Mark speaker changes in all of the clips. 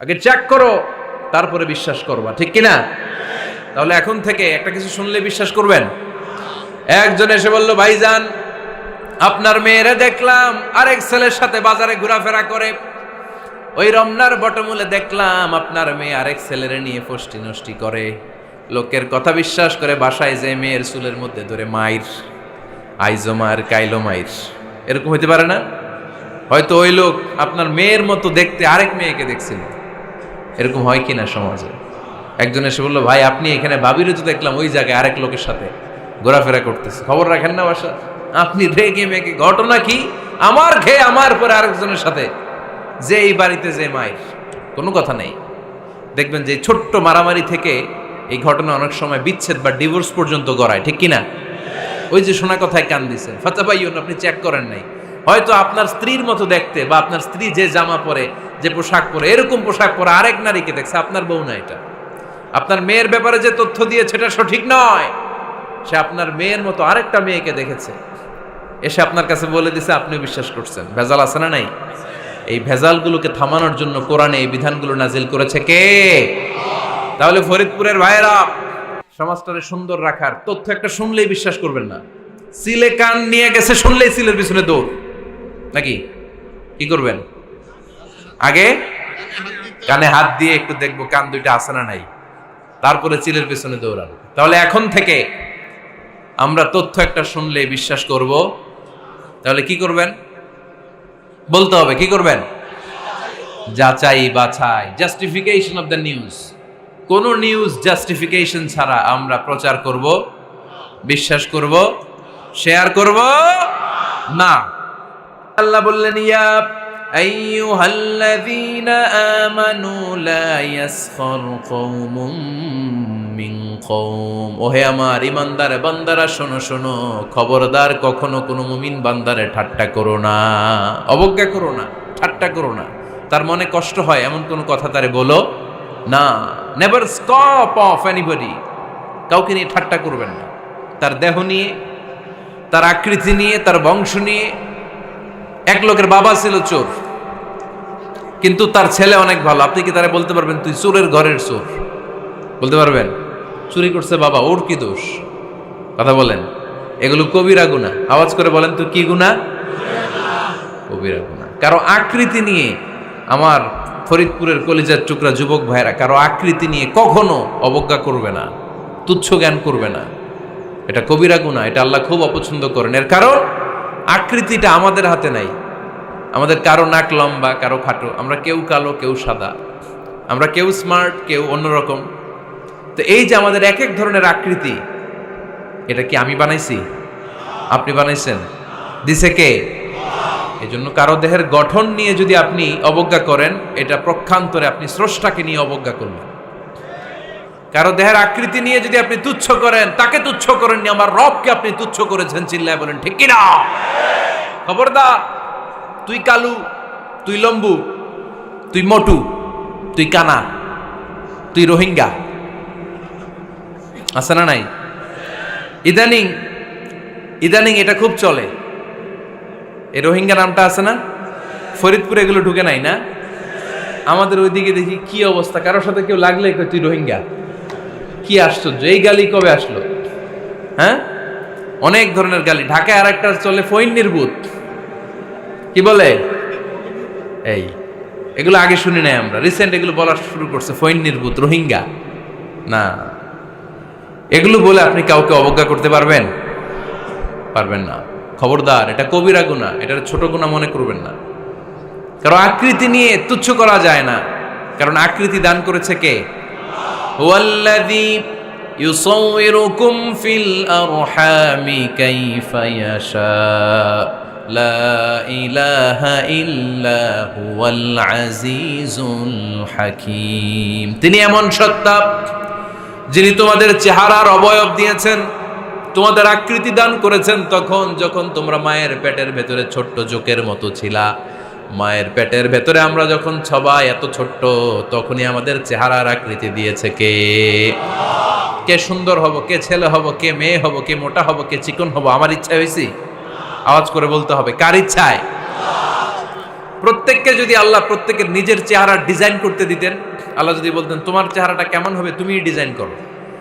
Speaker 1: আগে চেক করো, তারপরে বিশ্বাস করবা, ঠিক কিনা? তাহলে এখন থেকে একটা কিছু শুনলে বিশ্বাস করবেন। একজন এসে বলল, ভাইজান আপনার মেয়েরে দেখলাম আরেক ছেলের সাথে বাজারে ঘোরাফেরা করে, ওই রমনার বটমূলে দেখলাম আপনার মেয়ে আরেক ছেলেরে নিয়ে ফষ্টি নষ্টি করে, লোকের কথা বিশ্বাস করে বাসায় যে মেয়ের চুলের মধ্যে ধরে মাইর, আইজো মার কাইলো মাইর। এরকম হইতে পারে না? হয়তো ওই লোক আপনার মেয়ের মতো দেখতে আরেক মেয়েকে দেখছিল। এরকম হয় কিনা সমাজে? একজন এসে বললো, ভাই আপনি এখানে ভাবিরে তো দেখলাম ওই জায়গায় আরেক লোকের সাথে ঘোরাফেরা করতেছে, খবর রাখেন না বাসা? আপনি রেগে মেগে, ঘটনা কি? আমার খেয়ে আমার পরে আরেকজনের সাথে, যে এই বাড়িতে যে মায়ের, কোনো কথা নেই। দেখবেন যে ছোট্ট মারামারি থেকে এই ঘটনা অনেক সময় বিচ্ছেদ বা ডিভোর্স পর্যন্ত গড়ায়, ঠিক কিনা? ওই যে শোনা কথায় কান দিচ্ছেন, ফাতাবাইয়ুন, আপনি চেক করেন নাই। হয়তো আপনার স্ত্রীর মতো দেখতে বা আপনার স্ত্রী যে জামা পরে, যে পোশাক পরে, এরকম পোশাক পরে আরেক নারীকে দেখছে, আপনার বউ না এটা। আপনার মেয়ের ব্যাপারে যে তথ্য দিয়েছে এটা সঠিক নয়, সে আপনার মেয়ের মতো আরেকটা মেয়েকে দেখেছে, এসে আপনার কাছে বলে দিছে, আপনি বিশ্বাস করছেন। ভেজাল আছে না নাই? এই ভেজালগুলোকে থামানোর জন্য কোরআনে এই বিধানগুলো নাজিল করেছে কে? তাহলে ফরিদপুরের ভাইয়েরা, সমাজটারে সুন্দর রাখার তথ্য একটা শুনলেই বিশ্বাস করবেন না। সিলে কান নিয়ে গেছে শুনলেই সিলের পিছনে দৌড়, নাকি? কি করবেন? আগে কানে হাত দিয়ে একটু দেখবো কান দুইটা আছে না নাই, তারপরে চিলের পিছনে দৌড়াবো। তাহলে এখন থেকে আমরা তথ্য একটা শুনলে বিশ্বাস করব। তাহলে কি করবেন? বলতে হবে কি করবেন? যাচাই বাছাই, জাস্টিফিকেশন অফ দ্য নিউজ। কোন নিউজ জাস্টিফিকেশন ছাড়া আমরা প্রচার করব, বিশ্বাস করব, শেয়ার করব না। আল্লাহ বললেন, ইয়া আইয়ুহাল্লাযীনা আমানু লা ইয়াসখার কওমুম মিন কওম। ওহে আমার ঈমানদার বান্দারা, শোনো শোনো, খবরদার কখনো কোনো মুমিন বান্দারে ঠাট্টা করো না, অবজ্ঞা করো না, ঠাট্টা করো না। তার মনে কষ্ট হয় এমন কোনো কথা তারে বলো না। Never scoff of anybody. কাউকে নিয়ে ঠাট্টা করবেন না, তার দেহ নিয়ে, তার আকৃতি নিয়ে, তার বংশ নিয়ে। এক লোকের বাবা ছিল চোর, কিন্তু তার ছেলে অনেক ভালো। আপনি কি তারা বলতে পারবেন তুই চোরের ঘরের চোর? বলতে পারবেন? চুরি করছে বাবা, ওর কি দোষ? কথা বলেন। এগুলো কবিরা গুনাহ। আওয়াজ করে বলেন তো, কি গুনাহ? কবিরা গুনাহ। কারো আকৃতি নিয়ে, আমার ফরিদপুরের কলিজার টুকরা যুবক ভাইরা, কারো আকৃতি নিয়ে কখনো অবজ্ঞা করবে না, তুচ্ছ জ্ঞান করবে না। এটা কবিরা গুনাহ, এটা আল্লাহ খুব অপছন্দ করেন। এর কারণ আকৃতিটা আমাদের হাতে নাই। আমাদের কারো নাক লম্বা, কারো খাটো, আমরা কেউ কালো, কেউ সাদা, আমরা কেউ স্মার্ট, কেউ অন্যরকম। তো এই যে আমাদের এক এক ধরনের আকৃতি, এটা কি আমি বানাইছি? আপনি বানাইছেন? দিছে কে? এই জন্য কারো দেহের গঠন নিয়ে যদি আপনি অবজ্ঞা করেন, এটা প্রক্ষান্তরে আপনি স্রষ্টাকে নিয়ে অবজ্ঞা করলেন। কারো দেহের আকৃতি নিয়ে যদি আপনি তুচ্ছ করেন, তাকে তুচ্ছ করেননি, আমার রবকে আপনি তুচ্ছ করেছেন। চিল্লায় বলেন ঠিক কিনা? খবরদার, তুই কালু, তুই লম্বু, তুই মোটু, তুই কানা, তুই রোহিঙ্গা, আছে না নাই? ইদানিং ইদানিং এটা খুব চলে। এই রোহিঙ্গা নামটা আছে না? ফরিদপুরে এগুলো ঢুকে নাই না? আমাদের ওইদিকে দেখি কি অবস্থা, কারোর সাথে কেউ লাগলে কই তুই রোহিঙ্গা। কি আশ্চর্য, এই গালি কবে আসলো? হ্যাঁ, অনেক ধরনের গালি। ঢাকায় আর একটা চলে ফইন্নির ভূত, কি বলে? এই এগুলো আগে শুনি নাই আমরা, রিসেন্ট এগুলো বলা শুরু করছে। ফইন্নির ভূত, রোহিঙ্গা না। এগুলো বলে আপনি কাউকে অবজ্ঞা করতে পারবেন? পারবেন না। খবরদার, এটা কবিরা গুনাহ, এটা ছোট গুনাহ মনে করবেন না। কারণ আকৃতি নিয়ে তুচ্ছ করা যায় না, কারণ আকৃতি দান করেছে কে? হুয়াল্লাযী ইউসাউইরুকুম ফিল আরহামি কাইফা ইয়াশা, লা ইলাহা ইল্লা হুয়াল আজিজুল হাকীম। তিনি এমন সত্তা, যিনি তোমাদের চেহারার অবয়ব দিয়েছেন, তোমাদের আকৃতি দান করেছেন তখন যখন তোমরা মায়ের পেটের ভেতরে ছোট্ট জোকের মতো ছিলা। মায়ের পেটের ভেতরে আমরা যখন সবাই এত ছোট্ট, তখনই আমাদের চেহারার আকৃতি দিয়েছে কে? কে সুন্দর হব, কে ছেলে হব, কে মেয়ে হব, কে মোটা হব, কে চিকন হব আমার ইচ্ছা হয়েছি? আওয়াজ করে বলতে হবে, কার ইচ্ছায়? প্রত্যেককে যদি আল্লাহ প্রত্যেকের নিজের চেহারা ডিজাইন করতে দিতেন, আল্লাহ যদি বলতেন তোমার চেহারাটা কেমন হবে তুমিই ডিজাইন করো,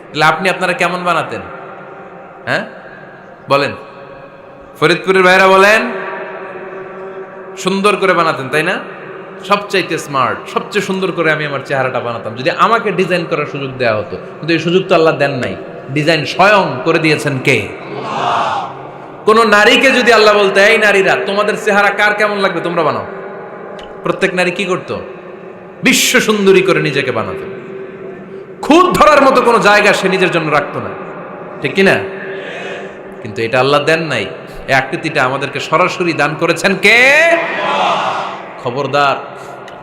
Speaker 1: তাহলে আপনি আপনারা কেমন বানাতেন? হ্যাঁ বলেন, ফরিদপুরের ভাইরা বলেন, সুন্দর করে বানাতেন তাই না? সবচাইতে স্মার্ট, সবচেয়ে সুন্দর করে আমি আমার চেহারাটা বানাতাম যদি আমাকে ডিজাইন করার সুযোগ দেওয়া হতো। কিন্তু এই সুযোগ তো আল্লাহ দেন নাই। ডিজাইন স্বয়ং করে দিয়েছেন কে? কোন নারীকে যদি আল্লাহ বলতে এই নারীরা তোমাদের চেহারা কার কেমন লাগবে তোমরা বানাও, প্রত্যেক নারী কি করতো? বিশ্ব সুন্দরী করে নিজেকে বানাতো। খুদ ধরার মতো কোনো জায়গা সে নিজের জন্য রাখতো না, ঠিক কিনা? কিন্তু এটা আল্লাহ দেন নাই। এই আকৃতিটা আমাদেরকে সরাসরি দান করেছেন কে? খবরদার,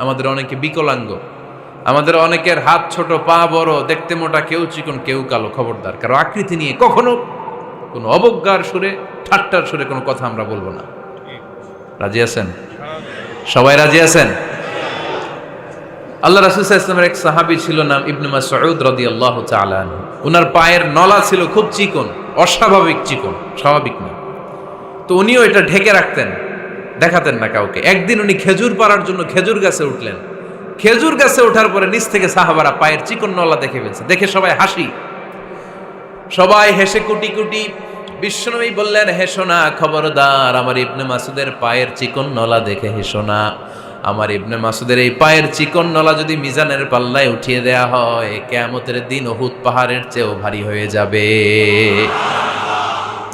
Speaker 1: আমাদের অনেকে বিকলাঙ্গ, আমাদের অনেকের হাত ছোট, পা বড়, দেখতে মোটা, কেউ চিকন কেউ কালো। খবরদার, কারো আকৃতি নিয়ে কখনো কোনো অবজ্ঞার সুরে, ঠাট্টার সুরে কোনো কথা আমরা বলবো না। রাজি আছেন? সবাই রাজি আছেন? আল্লাহ রাসূল সাল্লাল্লাহু আলাইহি ওয়াসাল্লামের এক সাহাবী ছিল, নাম ইবনে মাসউদ রাদিয়াল্লাহু তাআলা আনহু। ওনার পায়ের নলা ছিল খুব চিকন, অস্বাভাবিক চিকন, স্বাভাবিক না। তো উনিও এটা ঢেকে রাখতেন, দেখাতেন না কাউকে। একদিন উনি খেজুর পাড়ার জন্য খেজুর গাছে উঠলেন। খেজুর গাছে ওঠার পরে নিচ থেকে সাহাবারা পায়ের চিকন নলা দেখে ফেলছে। দেখে সবাই হাসি, সবাই হেসে কুটি কুটি। বিশ্বনবী বললেন, হেসো না, খবরদার, আমার ইবনে মাসুদের পায়ের চিকন নলা দেখে হেসো না। আমার ইবনে মাসুদের এই পায়ের চিকন নলা যদি মিজানের পাল্লায় উঠিয়ে দেয়া হয়, কিয়ামতের দিন উহুদ পাহাড়ের চেয়েও ভারী হয়ে যাবে।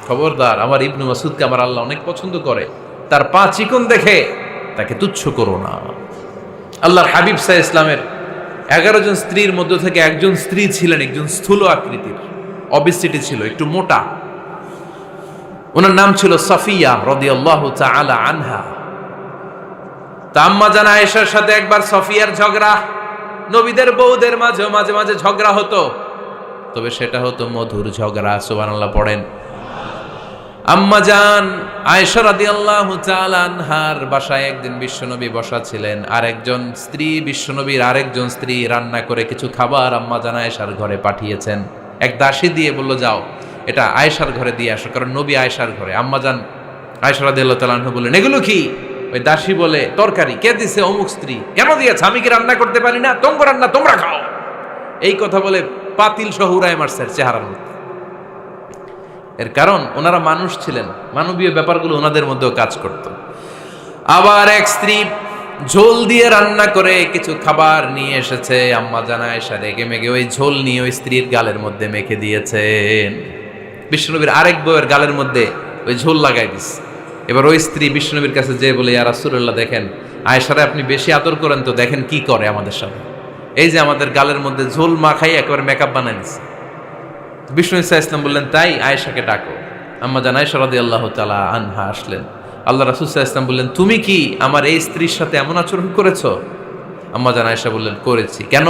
Speaker 1: খবরদার, আমার ইবনে মাসুদকে আমার আল্লাহ অনেক পছন্দ করে, তার পা চিকন দেখে তাকে তুচ্ছ করো না। আল্লাহর হাবিব সাল্লাল্লাহু আলাইহি ইসলামের 11 জন স্ত্রীর মধ্য থেকে একজন স্ত্রী ছিলেন একজন স্থূল আকৃতির, অবিসিটি ছিল, একটু মোটা। ওনার নাম ছিল সাফিয়া রাদিয়াল্লাহু তাআলা আনহা। আম্মা জান আয়েশার সাথে একবার সাফিয়ার ঝগড়া। নবীদের বউদের মাঝে মাঝে মাঝে ঝগড়া হতো, তবে সেটা হতো মধুর ঝগড়া। সুবহানাল্লাহ পড়েন। আম্মা জান আয়েশা রাদিয়াল্লাহু তাআলা আনহার বাসায় একদিন বিশ্বনবী বসা ছিলেন। আরেকজন স্ত্রী, বিশ্বনবীর আরেকজন স্ত্রী রান্না করে কিছু খাবার আম্মা জান আয়েশার ঘরে পাঠিয়েছেন। এক দাসী দিয়ে বলল, যাও এটা আয়েশার ঘরে দিয়ে আসো, কারণ নবী আয়েশার ঘরে। আম্মা জান আয়েশা রাদিয়াল্লাহু তাআলা আনহা বললেন, এগুলো কি? ওই দাসী বলে, তরকারি। কে দিছে? অমুক স্ত্রী। কেন দিয়েছে? আমি কি রান্না করতে পারি না? তোমরা রান্না তোমরা খাও। এই কথা বলে পাতিল সহ উড়ায় মারছে চেহারার মধ্যে। এর কারণ ওনারা মানুষ ছিলেন, মানবীয় ব্যাপারগুলো ওনাদের মধ্যেও কাজ করত। আবার এক স্ত্রী ঝোল দিয়ে রান্না করে কিছু খাবার নিয়ে এসেছে। আম্মা জান আয়েশা রেগে মেগে ওই ঝোল নিয়ে ওই স্ত্রীর গালের মধ্যে মেখে দিয়েছেন। বিশ্বনবীর আরেক বউয়ের গালের মধ্যে ওই ঝোল লাগাই দিস। এবার ওই স্ত্রী বিশ্বনবীর কাছে যেয়ে বলে, ইয়া রাসূলুল্লাহ, দেখেন আয়েশারে আপনি বেশি আদর করেন তো, দেখেন কি করে আমাদের সাথে। এই যে আমাদের গালের মধ্যে ঝোল মাখাই একেবারে মেকআপ বানাই দিচ্ছে। বিষ্ণু ইসা ইসলাম বললেন, তাই আয়েশাকে ডাকো। আম্মা জান আয়েশা রাদিয়াল্লাহু তাআলা আনহা আসলেন। আল্লাহ রাসূল সাল্লাল্লাহু আলাইহি ওয়াসাল্লাম বললেন, তুমি কি আমার এই স্ত্রীর সাথে এমন আচরণ করেছো? আম্মা জান আয়েশা বললেন, করেছি। কেন?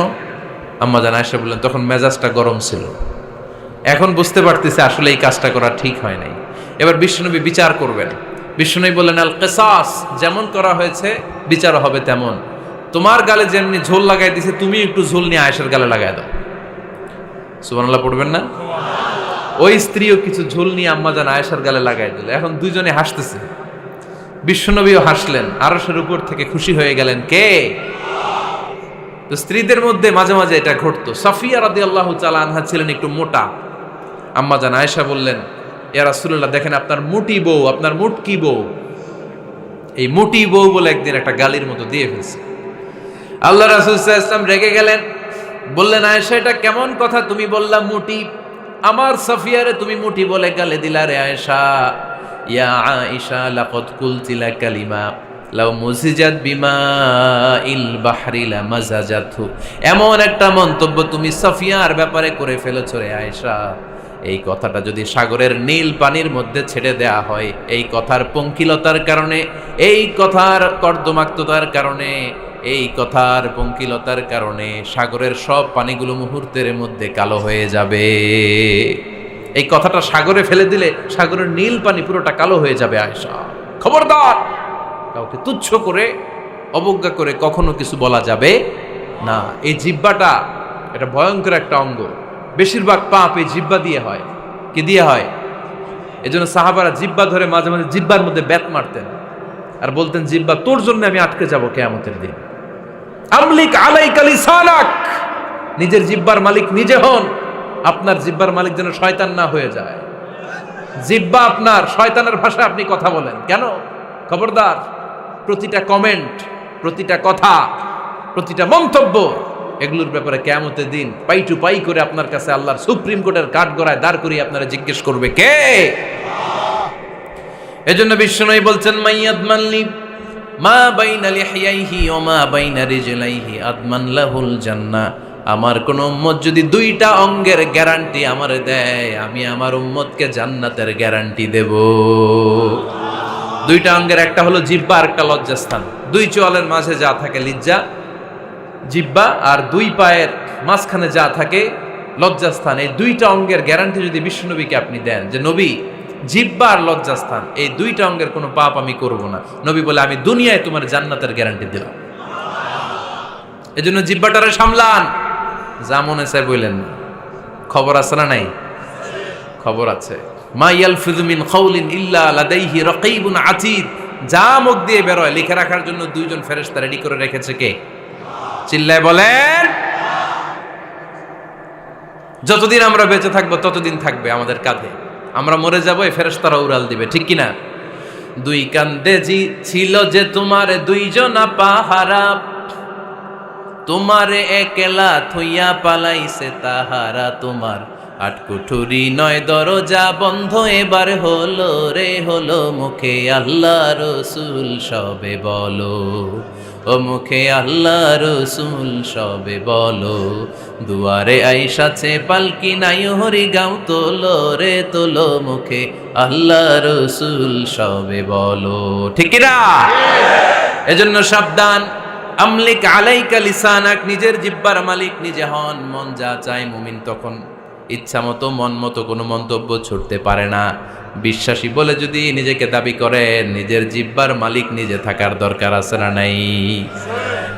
Speaker 1: আম্মা জান আয়েশা বললেন, তখন মেজাজটা গরম ছিল, এখন বুঝতে পারতেছে আসলে এই কাজটা করা ঠিক হয় নাই। এবার বিশ্বনবী বিচার করবেন। বিশ্বনবী বললেন, আল কিসাস, যেমন করা হয়েছে বিচার হবে তেমন। তোমার গালে যেমনি ঝোল লাগাই দিছে, তুমি একটু ঝোল নিয়ে আয়েশার গালে লাগাই দাও। সুবহানাল্লাহ পড়বেন না? ওই স্ত্রীও কিছু ঝোল নিয়ে আম্মা জান আয়েশার গালে লাগাই দিল। এখন দুইজনে হাসতেছে, বিশ্বনবীও হাসলেন, আরশের উপর থেকে খুশি হয়ে গেলেন কে? তো স্ত্রীদের মধ্যে মাঝে মাঝে এটা ঘটতো। সাফিয়া রাদিয়াল্লাহু তাআলা আনহা ছিলেন একটু মোটা। আম্মা জান আয়েশা বললেন, ইয়া রাসূলুল্লাহ, দেখেন আপনার মুটি বউ, আপনার মুটকি বউ, এই মুটি বউ বলে একদিন একটা গালির মতো দিয়ে ফেলছে। আল্লাহ রাসূল সাল্লাল্লাহু আলাইহি ওয়াসাল্লাম রেগে গেলেন, বললেন, আয়েশা এটা কেমন কথা? তুমি বললা মুটি, আমার সাফিয়ারে তুমি মুটি বলে গালে দিলা রে আয়েশা। ইয়া আয়েশা লাকাদ কুলতি লা কালিমা লাউ মুজিজাত বিমাইল বাহরি লামাজাজাতহু। এমন একটা মন্তব্য তুমি সাফিয়ার ব্যাপারে করে ফেলেছো রে আয়েশা, এই কথাটা যদি সাগরের নীল পানির মধ্যে ছেড়ে দেয়া হয়, এই কথার পঙ্কিলতার কারণে, এই কথার কর্দমাক্ততার কারণে, এই কথার পঙ্কিলতার কারণে সাগরের সব পানিগুলো মুহূর্তের মধ্যে কালো হয়ে যাবে। এই কথাটা সাগরে ফেলে দিলে সাগরের নীল পানি পুরোটা কালো হয়ে যাবে। আয়েশা, খবরদার, কাউকে তুচ্ছ করে অবজ্ঞা করে কখনো কিছু বলা যাবে না। এই জিহ্বাটা এটা ভয়ঙ্কর একটা অঙ্গ। বেশিরভাগ পাপ এই জিহ্বা দিয়ে হয়। কি দিয়ে হয়? এজন্য সাহাবারা জিহ্বা ধরে মাঝে মাঝে জিহ্বার মধ্যে ব্যাত মারতেন। আর বলতেন জিহ্বা তোর জন্য আমি আটকে যাব কিয়ামতের দিন। আমলিক আলাইকা লিসানাক, নিজের জিহ্বার মালিক নিজে হন। আপনার জিহ্বার মালিক যেন শয়তান না হয়ে যায়। জিহ্বা আপনার, শয়তানের ভাষায় আপনি কথা বলেন কেন? খবরদার, প্রতিটা কমেন্ট, প্রতিটা কথা, প্রতিটা মন্তব্য, এগুলোর ব্যাপারে কিয়ামতের দিন পাই টু পাই করে আপনার কাছে আল্লাহর সুপ্রিম কোর্টের কাঠগড়ায় দাঁড় করিয়ে আপনারা জিজ্ঞেস করবে কে? এজন্য বিশ্বনবী বলছেন মাইয়াদমানলি মা বাইনা লিহিয়াইহি ওয়া মা বাইনা রিজলাইহি আদমান লাহুল জান্নাহ। আমার কোন উম্মত যদি দুইটা অঙ্গের গ্যারান্টি আমারে দেয়, আমি আমার উম্মতকে জান্নাতের গ্যারান্টি দেব। দুইটা অঙ্গের, একটা হলো জিহ্বা আর একটা লজ্জাস্থান। দুই চোয়ালের মাঝে যা থাকে লিজ্জা জিহ্বা, আর দুই পায়ের মাঝখানে যা থাকে লজ্জাস্থান। এই দুইটা অঙ্গের গ্যারান্টি যদি বিশ্বনবীকে আপনি দেন যে নবী জিহ্বা আর লজ্জাস্থান এই দুইটা অঙ্গের কোনো পাপ আমি করব না, নবী বলে আমি দুনিয়ায় তোমার জান্নাতের গ্যারান্টি দিলাম। এজন্য জিহ্বাটারে সামলান, যা মনে চায় বললেন না। খবর আছে না নাই? খবর আছে। মা ইয়ালফিযু মিন কাউলিন ইল্লা লাদাইহি রাকীবুন আতীদ। যা মুখ দিয়ে বের হয় লিখে রাখার জন্য দুইজন ফেরেশতা রেডি করে রেখেছে কে? চিল্লায় বলেন। যতদিন আমরা বেঁচে থাকবো ততদিন থাকবে আমাদের কাঁধে। আমরা মরে যাবো, এই ফেরেশতারা উড়াল দিবে, ঠিক কিনা? দুই কান্দে জি ছিল যে তোমার দুইজনা পাহারা, তোমারে একলা থইয়া পালাইছে তাহারা। তোমার আটকুঠুরি নয় দরজা বন্ধ এবার হলো রে হলো। মুখে আল্লাহ রসুল সবে বলো, ও মুখে আল্লাহ রসুল সবে বলো। দুয়ারে আইসাছে পালকি নাই হরি গাও তোলো রে তোলো। মুখে আল্লাহ রসুল সবে বলো, ঠিক না? এজন্য সাবধান। আমলিক আলাইকা লিসানাক, নিজের জিহ্বার মালিক নিজে হন। মন যা চায় মুমিন তখন ইচ্ছা মতো মন মতো কোনো মন্তব্য ছুটতে পারে না। বিশ্বাসী বলে যদি নিজেকে দাবি করেন, নিজের জিহ্বার মালিক নিজে থাকার দরকার আছে না নাই?